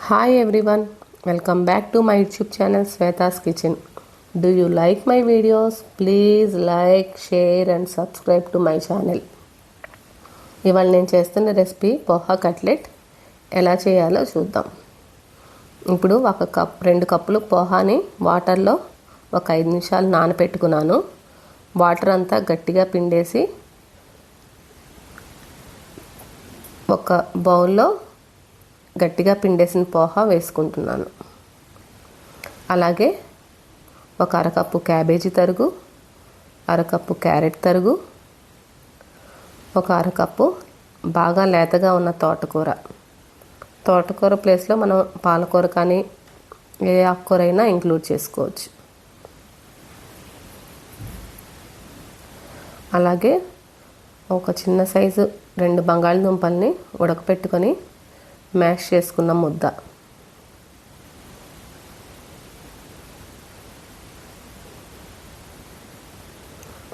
Hi everyone, welcome back to my YouTube channel Sweta's Kitchen. Do you like my videos? Please like, share and subscribe to my channel. ఇవాళ నేను చేస్తున్న recipe poha cutlet ఎలా చేయాలో చూద్దాం. ఇప్పుడు ఒక రెండు కప్పులు పోహాని వాటర్లో ఒక 5 నిమిషాలు నానబెట్టుకున్నాను. వాటర్ అంతా గట్టిగా పిండేసి ఒక బౌల్లో గట్టిగా పిండేసిన పోహా వేసుకుంటున్నాను. అలాగే ఒక అరకప్పు క్యాబేజీ తరుగు, అరకప్పు క్యారెట్ తరుగు, ఒక అరకప్పు బాగా లేతగా ఉన్న తోటకూర ప్లేస్లో మనం పాలకూర కానీ ఏ ఆకుకూర అయినా ఇంక్లూడ్ చేసుకోవచ్చు. అలాగే ఒక చిన్న సైజు 2 బంగాళదుంపల్ని ఉడకపెట్టుకొని మ్యాష్ చేసుకున్న ముద్ద,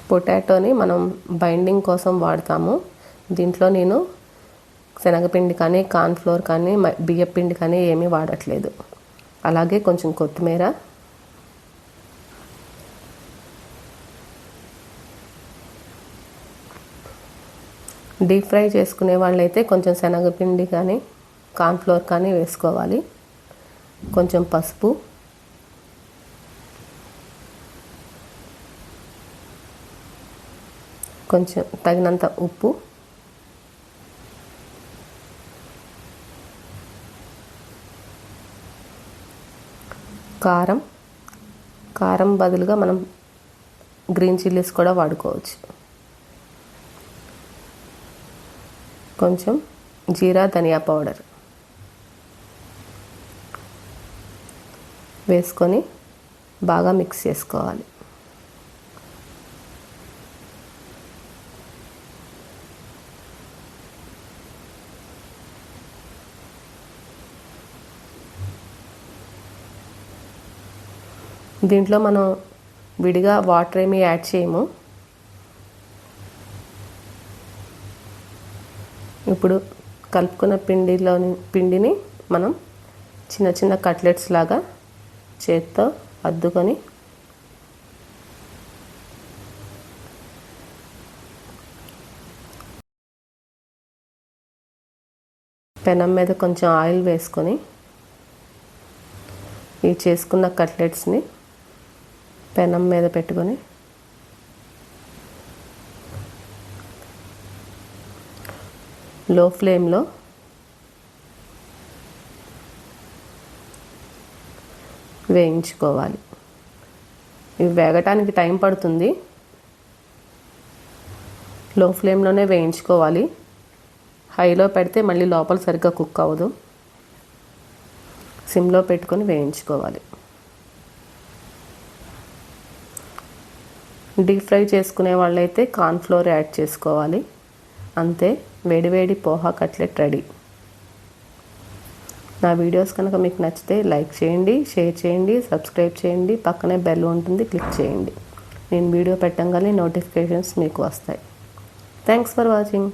పొటాటోని మనం బైండింగ్ కోసం వాడతాము. దీంట్లో నేను శనగపిండి కానీ కార్న్ఫ్లోర్ కానీ బియ్యపిండి కానీ ఏమీ వాడట్లేదు. అలాగే కొంచెం కొత్తిమీర, డీప్ ఫ్రై చేసుకునే వాళ్ళైతే కొంచెం శనగపిండి కానీ కార్న్ఫ్లోర్ కానీ వేసుకోవాలి. కొంచెం పసుపు, కొంచెం తగినంత ఉప్పు, కారం బదులుగా మనం గ్రీన్ చిల్లీస్ కూడా వాడుకోవచ్చు. కొంచెం జీరా ధనియా పౌడర్ వేసుకొని బాగా మిక్స్ చేసుకోవాలి. దీంట్లో మనం విడిగా వాటర్ ఏమీ యాడ్ చేయము. ఇప్పుడు కలుపుకున్న పిండిని మనం చిన్న చిన్న కట్లెట్స్ లాగా చేత్తో అద్దుకొని పెనం మీద కొంచెం ఆయిల్ వేసుకొని ఈ చేసుకున్న కట్లెట్స్ని పెనం మీద పెట్టుకొని లో ఫ్లేమ్లో వేయించుకోవాలి. ఇవి వేగటానికి టైం పడుతుంది. లో ఫ్లేమ్లోనే వేయించుకోవాలి. హైలో పెడితే మళ్ళీ లోపల సరిగ్గా కుక్ అవ్వదు. సిమ్లో పెట్టుకొని వేయించుకోవాలి. డీప్ ఫ్రై చేసుకునే వాళ్ళైతే కార్న్ఫ్లోర్ యాడ్ చేసుకోవాలి. అంతే, వేడివేడి పోహా కట్లెట్ రెడీ. నా వీడియోస్ కనుక మీకు నచ్చితే లైక్ చేయండి, షేర్ చేయండి, సబ్స్క్రైబ్ చేయండి. పక్కనే బెల్ ఉంటుంది, క్లిక్ చేయండి. నేను వీడియో పెట్టగానే నోటిఫికేషన్స్ మీకు వస్తాయి. Thanks for watching.